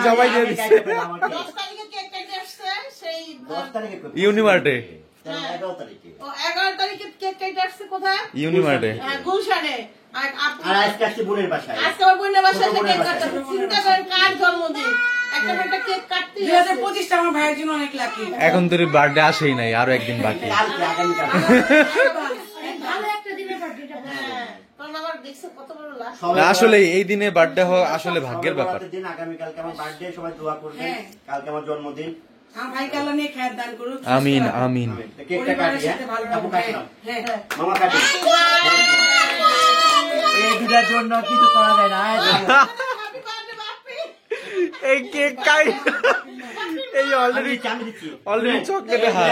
সবাই দিয়ে দিচ্ছে ইউনিমার্টে 11 তারিখে কেক কেটে আসছে কোথায়? ইউনিমার্টে গুলশানে। আর আজকে আসছে বোনের বাসায়। আজকে আমার বোনের বাসায় কেক কাটতে। চিন্তা করেন কার জন্মদিন, একটা কেক কাটতে। 2025টা আমার ভাইয়ের জন্য অনেক লাকি। এখন তোর বার্থডে আসেই নাই, আরো একদিন বাকি। আসলে এই দিনে বার্থডে হওয়া আসলে ভাগ্যের ব্যাপার। আগামীকালকে আমার বার্থডে, সবাই দোয়া করবেন। কালকে আমার জন্মদিন। আমার ভাইকে আল্লাহ নিয়ে খায়ের দান করুক। আমিন আমিন। কেকটা কাটি, আপু কাটলাম। মামা কাটি। এই দুটার জন্য কিছু করা যায় না। এই কেক খাই, এই অলরেডি চকলেটে হাত।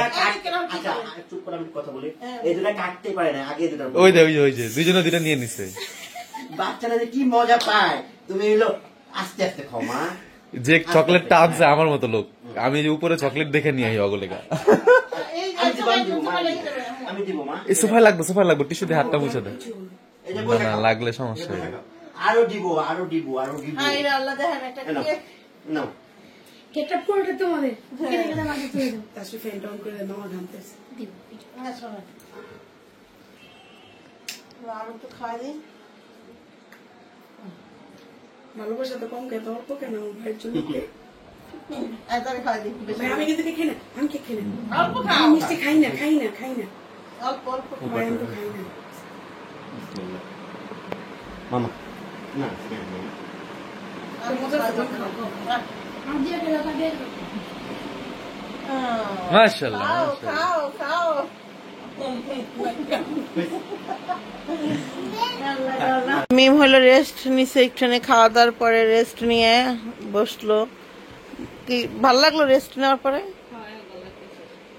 আচ্ছা চুপ করে আমি কথা বলি। এই দুটা কাটতে পারে না, আগে দুটা। ওই দে ওই যে দুজনে দুটা নিয়ে নিছে। বাচ্চারা যে কি মজা পায়, তুমি এলো আস্তে আস্তে খাও মা। যে চকলেটটা আনছে আমার মতো লোক, আমি যে উপরে চকলেট দেখে নিয়ে আই অগলেগা। আমি দিব মা। এই সোফায় লাগবে টিস্যু দিয়ে হাতটা মুছে দে। না লাগলে সমস্যা। আরো দিব আরো দিব আরো দিব। আল্লাহ দেখেন একটা কেক নাও। কেকটা পুরোটা তোমাদের। কেকটা আমাকে তুলে দাও। তাসু ফ্যান ডাউন করে দাও ঘামতেছে। দিব। হ্যাঁ শোনো। আরো তো খাই দিই। ভালোবাসা তো কম খেতে অল্প কেন ভাইয়ের জন্য। এতরে খাই দিই। ভাই আমি কিন্তু খেয়ে না, আমি কেক খেয়ে না। অল্প খাও। আমি মিষ্টি খাই না। অল্প ভাই আমি তো খাই না। মামা না আমি দিয়ে গেলাম দিয়ে দাও। মাশাআল্লাহ খাও। মিম হলো রেস্ট নিছে, একটুখানি খাওয়া দাওয়ার পরে রেস্ট নিয়ে বসলো। কি ভালো লাগলো রেস্ট নেওয়ার পরে?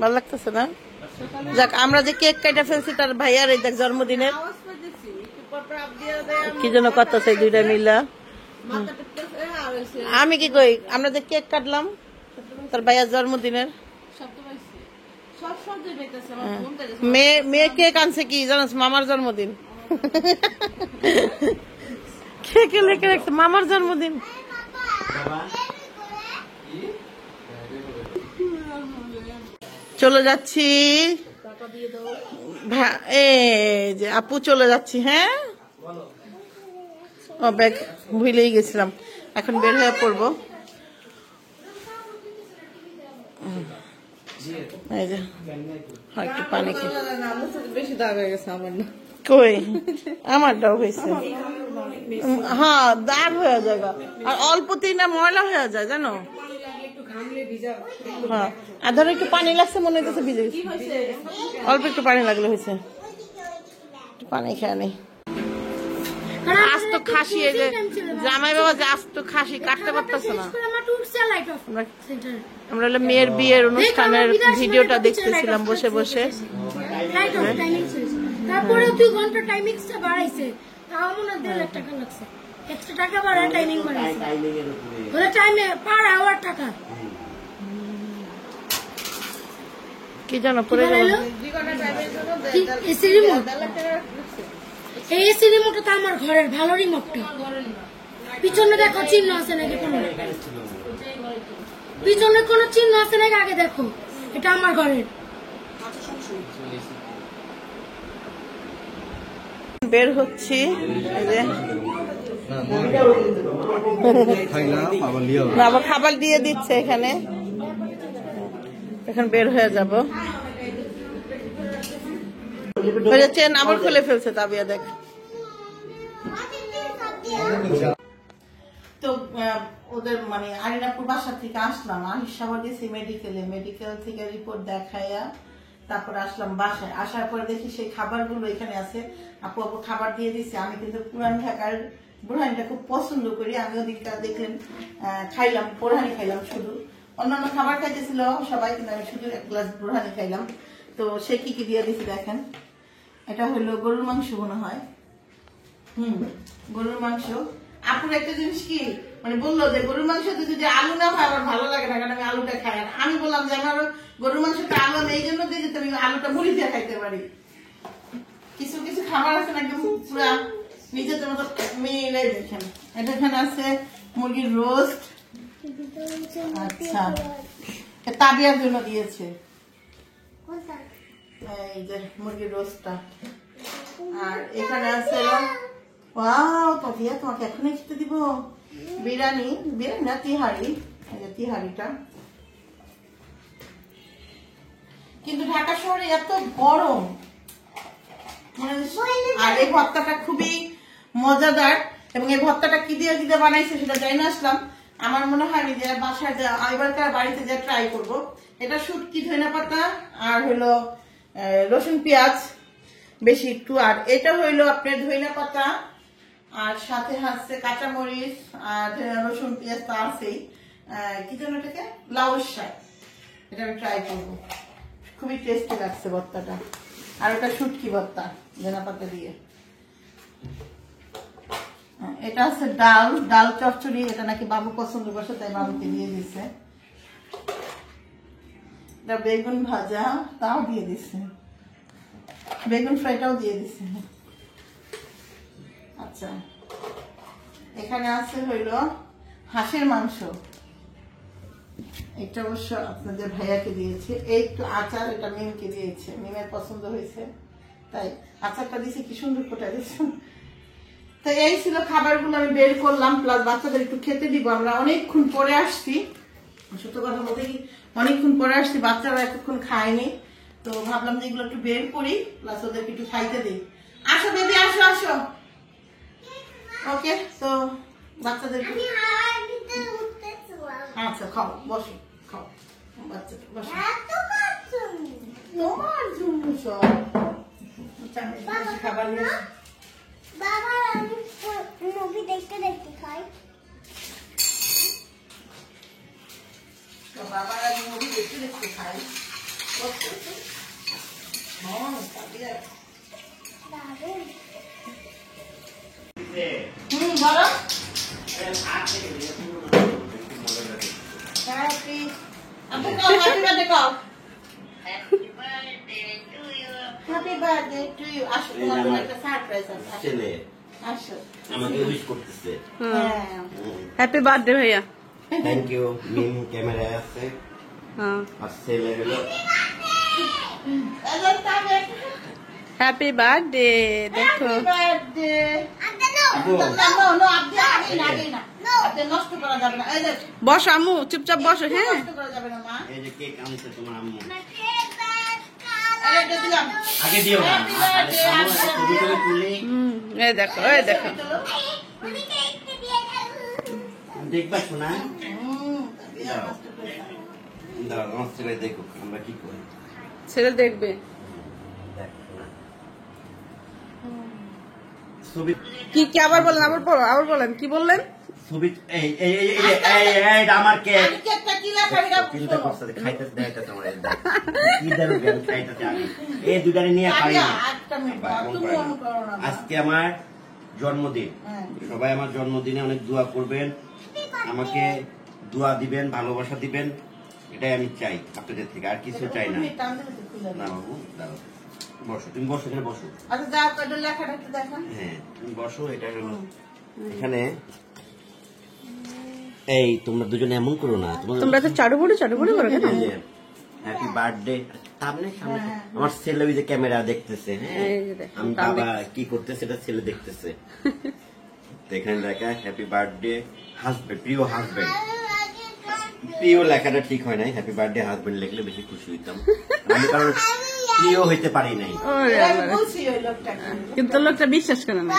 ভালো লাগতেছে না? যাক, আমরা যে কেক কাটা ফেলছি তার ভাইয়ার এই দেখ জন্মদিনের কি যেন করতেছে দুইটা মিলা। আমি কি কই, আমরা যে কেক কাটলাম তার ভাইয়ার জন্মদিনের, মেয়ে কেক আনছে কি জানাস, মামার জন্মদিন। কেকে লেখে রাখছে মামার জন্মদিন। চলে যাচ্ছি, এই যে আপু চলে যাচ্ছি। হ্যাঁ ও ব্যাগ ভুলেই গেছিলাম, এখন বের হয়ে পড়বো। এই যে একটু পানি খেয়ে বেশি দাগ হয়ে গেছে আমার না। কই আমারটাও হয়েছে। হ্যাঁ দাগ হয়ে যায়, আর অল্পতেই না ময়লা হয়ে যায় জানো। হ্যাঁ আর ধরো একটু পানি লাগছে মনে হইতেছে ভিজে গেছে, অল্প একটু পানি লাগলে হয়েছে। পানি খেয়ে নেই। আস্ত খাসি, এই যে জামাই বাবা যে আস্ত খাসি কাটতে পারতেছে না। আমরা হলো মেয়ের বিয়ের অনুষ্ঠানের ভিডিওটা দেখতেছিলাম বসে বসে। তারপরে 2 ঘন্টা টাইমিংসটা বাড়াইছে, তাও মনে হয় 1.5 লাখ টাকা লাগছে। এক্সট্রা টাকা বাড়ায় টাইমিং বাড়াইছে, বলে টাইমে পার আওয়ার টাকা কি জানো পরে এসি রিমোট। এই এসি রিমোটটা তো আমার ঘরের ভালো রিমোটটা। পিছনে দেখো চিহ্ন আছে নাকি, কোনো পিছনে কোনো চিহ্ন আছে নাকি আগে দেখো। এটা আমার ঘরের। বের হচ্ছি, আবার খাবার দিয়ে দিচ্ছে এখানে, এখন বের হয়ে যাব। চেন আবার খুলে ফেলছে তাবিয়া, দেখ। তো ওদের মানে আরিনাপুর বাসা থেকে আসলাম, আবার গেছি মেডিকেল থেকে রিপোর্ট দেখাইয়া তারপর আসলাম বাসায়। আসার পরে দেখি সেই খাবারগুলো এখানে আছে, আপু খাবার দিয়ে দিচ্ছে। আমি কিন্তু পুরান ঢাকার বুরহানিটা খুব পছন্দ করি, আমি ওদিকটা দেখলেন খাইলাম, বুরহানি খাইলাম শুধু। অন্যান্য খাবার খাইতেছিল সবাই, কিন্তু আমি শুধু 1 গ্লাস বুরহানি খাইলাম। তো সে কি কি দিয়ে দিচ্ছে দেখেন। এটা হলো গরুর মাংস মনে হয়, গরুর মাংস। আপুর একটা জিনিস কি মানে বললো যে গরুর মাংসতে যদি আলু না হয় আমার ভালো লাগে না, কারণ আমি আলুটা খাই। আর আমি বললাম যে আমার গরুর মাংসটা আলু আমি এই জন্য দিই যে তুমি আলুটা মুড়ি দিয়ে খাইতে পারি। কিছু কিছু খাবার আছে না একদম পুরা নিজেদের মতো মিলে দেখেন। এটা এখানে আছে মুরগির রোস্ট। আচ্ছা, তাবিয়ার জন্য দিয়েছে এই যে মুরগির রোস্টটা। আর এখানে আছে ওয়াও তাবিয়া, তোমাকে এখনই খেতে দিব বিরিয়ানি। বিরিয়ানি না, তিহারি। এই যে তিহারিটা। কিন্তু ঢাকা শহরে এত গরম, আর এই ভর্তাটা খুবই মজাদার। এবং এই ভর্তাটা কি দিয়ে কি দিয়ে বানাইছে সেটা জানি আসলাম। আমার মনে হয় আমি যে বাসায় এবারকার বাড়িতে যা ট্রাই করব। এটা শুটকি, ধনিয়া পাতা আর হলো রসুন পেঁয়াজ বেশি একটু। আর এটা হইলো আপনার ধনিয়া পাতা আর সাথে আছে কাঁচামরিচ আর রসুন পেঁয়াজ তো আছেই। কি যেন এটাকে, লাউর শাক। এটা আমি ট্রাই করবো, খুবই টেস্টি লাগছে ভর্তাটা। আর ওটা শুটকি ভর্তা ধনিয়া পাতা দিয়ে। এটা আছে ডাল, ডাল চচ্চড়ি। এটা নাকি বাবু পছন্দ করছে, তাই বাবুকে দিয়ে দিছে। এটা বেগুন ভাজা, তাও দিয়ে দিছে। বেগুন ফ্রাইটাও দিয়ে দিছে। আচ্ছা, এখানে আছে হইল হাঁসের মাংস। এটা অবশ্য আপনাদের ভাইয়াকে দিয়েছে। এই একটু আচার, এটা মিমকে দিয়েছে, মিমের পছন্দ হয়েছে তাই আচারটা দিয়েছে। কি সুন্দর কোটা দিয়েছে। তো এই ছিল খাবারগুলো আমি বের করলাম, প্লাস বাচ্চাদের একটু খেতে দিব। আমরা অনেকক্ষণ পরে আসছি, সত্য কথা বলতে কি অনেকক্ষণ পরে আসছি, বাচ্চারা এতক্ষণ খায়নি। তো ভাবলাম যে এগুলো একটু বের করি, প্লাস ওদেরকে একটু খাইতে দিই। আসো বেবি, আসো আসো। ওকে, তো বাচ্চাদের আচ্ছা খাও, বসো খাও। বাচ্চাদের বসো, তোমার জন্য সব খাবার নিয়ে। বাবা আমি মুভি দেখতে দেখতে খাই। তো বাবার আগে মুভি দেখতে দেখতে খাই। বলো হ্যাপি বার্থডে কও। Happy birthday to you. আসো, তোমার জন্য একটা সারপ্রাইজ আছে। ছেলে আসো। আমাকে উইশ করতেছে। হ্যাঁ, হ্যাপি বার্থডে ভাইয়া। Thank you. মিম ক্যামেরায় আছে। হ্যাঁ, আর ছেলে হলো হ্যাপি বার্থডে। দেখো হ্যাপি বার্থডে। আপু, নো আপনি আগে না। আপনি নষ্ট করা যাবে না। এই যে বসো আম্মু, চুপচাপ বসো। হ্যাঁ, নষ্ট করা যাবে না মা। এই যে কেক আনছে তোমার আম্মু। আরে এটা দিলাম। আগে দিও না। Happy birthday, আরে ছবি করে তুলি। এই দেখো, এই দেখো। দেখবা শোনা? দাও। দাও, আমার ছেলে দেখো আমরা কি করি। ছেলে দেখবে। দেখ শোনা। ছবি কি কি আবার বলেন, আবার বলেন, কি বললেন? ছবি এই এই এই এই এই আমার কেক। আমি কেকটা কি লাগাবি না চিন্তা করতে খাইতে দেখাইতে তোমার এই দেখ। কি দেব জ্ঞান খাইতে আমি। এই দুটারে নিয়ে পারি না। একটা মিনিট তুমি অন করো না। আজকে আমার জন্মদিন। হ্যাঁ। সবাই আমার জন্মদিনে অনেক দোয়া করবেন, আমাকে দোয়া দিবেন, ভালোবাসা দিবেন, এটাই আমি চাই আপনাদের থেকে, আর কিছু চাই না। না বাবু দাও, বসো তুমি, বসো এখানে বসো। আচ্ছা যাও, কত লেখাটা একটু দেখান। হ্যাঁ তুমি বসো। এটা হলো এখানে। এই তোমরা দুজনে এমন করো না। তোমরা তো চারু বড় করো কেন? হ্যাপি বার্থডে সামনে সামনে আমার ছেলে ওই যে ক্যামেরা দেখতেছে। হ্যাঁ, এই যে দেখো, আমি বাবা কি করতেছে এটা ছেলে দেখতেছে। তো এখানে লেখা হ্যাপি বার্থডে হাজবেন্ড, প্রিয় হাজবেন্ড। প্রিয় লেখাটা ঠিক হয় নাই, হ্যাপি বার্থডে হাজবেন্ড লিখলে বেশি খুশি হইতাম আমি, কারণ প্রিয় হইতে পারি নাই। ওরে আমি বাবা। বলছি ওই লোকটাকে। কিন্তু লোকটা বিশ্বাস করে না।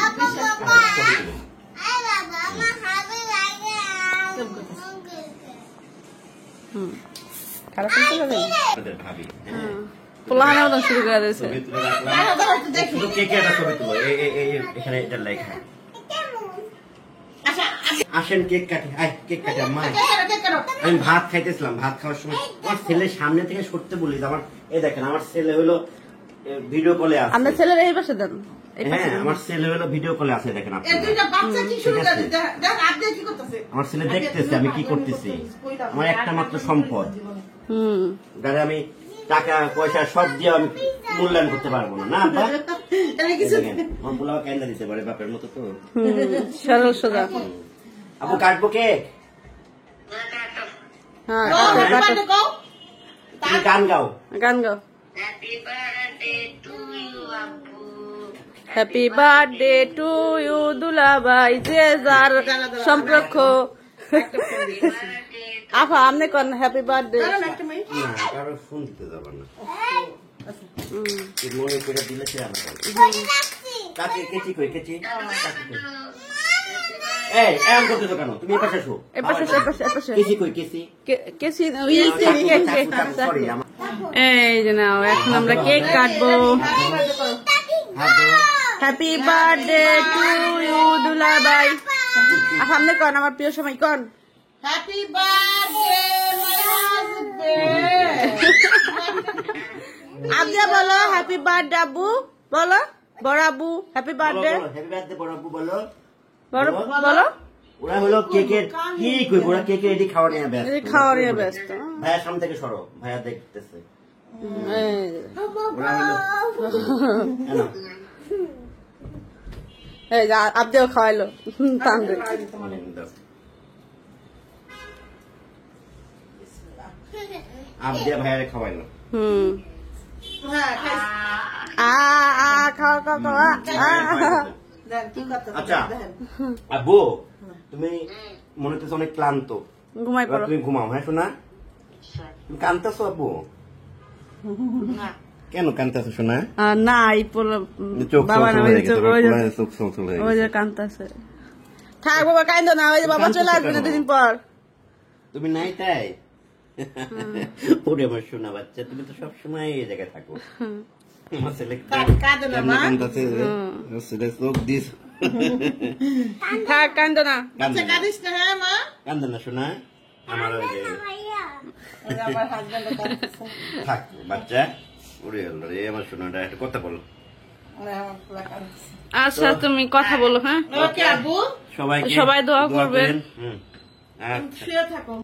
খারাপ করতে পারে। আপনাদের ভাবি। হ্যাঁ, পোলাহানা মতন শুরু করে দিয়েছে। ছবি তুলে রাখলাম। শুধু কেকে একটা ছবি তুলো। এখানে এটা লেখা। আচ্ছা আসেন কেক কাটি, আয় কেক কাটি। মা কেক কাটো। আমি ভাত খাইতেছিলাম, ভাত খাওয়ার সময় আমার ছেলের সামনে থেকে সরতে বলি। আমার এই দেখেন আমার ছেলে হলো ভিডিও কলে আছে। আপনার ছেলের এই পাশে দেন। হ্যাঁ আমার ছেলে হলো ভিডিও কলে আছে, দেখেন এই আপনারা। দুইটা বাচ্চা কি শুরু করে দেখ হাত দিয়ে কি করতেছে। আমার ছেলে দেখতেছে আমি কি করতেছি। আমার একটা মাত্র সম্পদ, হুম, যারা আমি টাকা পয়সা সব দিয়ে আমি মূল্যায়ন করতে পারবো না। না আমি কিছু আমার পোলাও কেন্দা দিতে পারে বাপের মতো তো। সরল সোজা। আপু কাটবো কেক? হ্যাঁ কও তুমি গান গাও। গান গাও। হ্যাপি বার্থডে টু ইউ দুলাভাই, যে যার সম্পর্ক। আপা আপনি কোন হ্যাপি বার্থডে? একটা মিনিট না কারো ফোন দিতে যাবার না, মনে করে দিলে সে আমার কাকে কেচি কই কেচি এই এম করতেছো কেন? তুমি এই পাশে আসো, এপাশে এপাশে এপাশে কেচি কই কেচি কেসি সরি আমার এই যে নাও, এখন আমরা কেক কাটবো। হাত দাও। হ্যাপি বার্থডে টু ইউ দুলাভাই। আপা আপনি কোন আমার প্রিয় সময় কোন? Happy birthday my husband. আপনি বলো হ্যাপি বার্থডে আব্বু, বলো বড় আব্বু হ্যাপি বার্থডে। হ্যাপি বার্থডে বড় আপু বলো। বড় বলো। ওরা হলো কেকের কি কই, ওরা কেকের এটি খাওয়া নিয়ে ব্যস্ত। এই খাওয়া নিয়ে ব্যস্ত। ভাইয়া সামনে থেকে সরো, ভাইয়া দেখতেছে। এই যে। ওরা হলো এনো। এই যে আপনিও খাওয়াইলো তান্ডে। আপ দিয়ে ভাইয়ারে খাওয়াইলো। হ্যাঁ আ আ খাও খাও খাও। দেন কি করতে আচ্ছা আব্বু, তুমি মনে হচ্ছে অনেক ক্লান্ত, ঘুমাই এবার পড়ো। তুমি ঘুমাও। হ্যাঁ শোনা, তুমি কানতেছো আব্বু? কেন কানতেছো শোনা? না এই পোলা চোখ বাবা না ওই যে চোখ ওই যে চোখ চোখ ওই যে কান্তাছে। থাক বাবা কাইন্দো না, ওই যে বাবা চলে আসবে না দুদিন পর। তুমি নাই তাই? ওরে আমার শোনা বাচ্চা, তুমি তো সবসময় এই জায়গায় থাকো। আমার ছেলে কাঁদো না মা। কানতেছে, ছেলে চোখ দিস। থাক কাইন্দো না। কান্দে না, কাঁদিস না হ্যাঁ মা। কান্দে না শোনা আমার। ওই যে আমার হাজবেন্ড কাঁদতেছে। থাক বাচ্চা, ওরে আল্লাহ রে আমার শোনাটা একটা কথা বলো। আমার পোলা কাঁদতেছে। আচ্ছা তুমি কথা বলো। হ্যাঁ ওকে আব্বু সবাইকে সবাই দোয়া করবেন। আচ্ছা শুয়ে থাকো।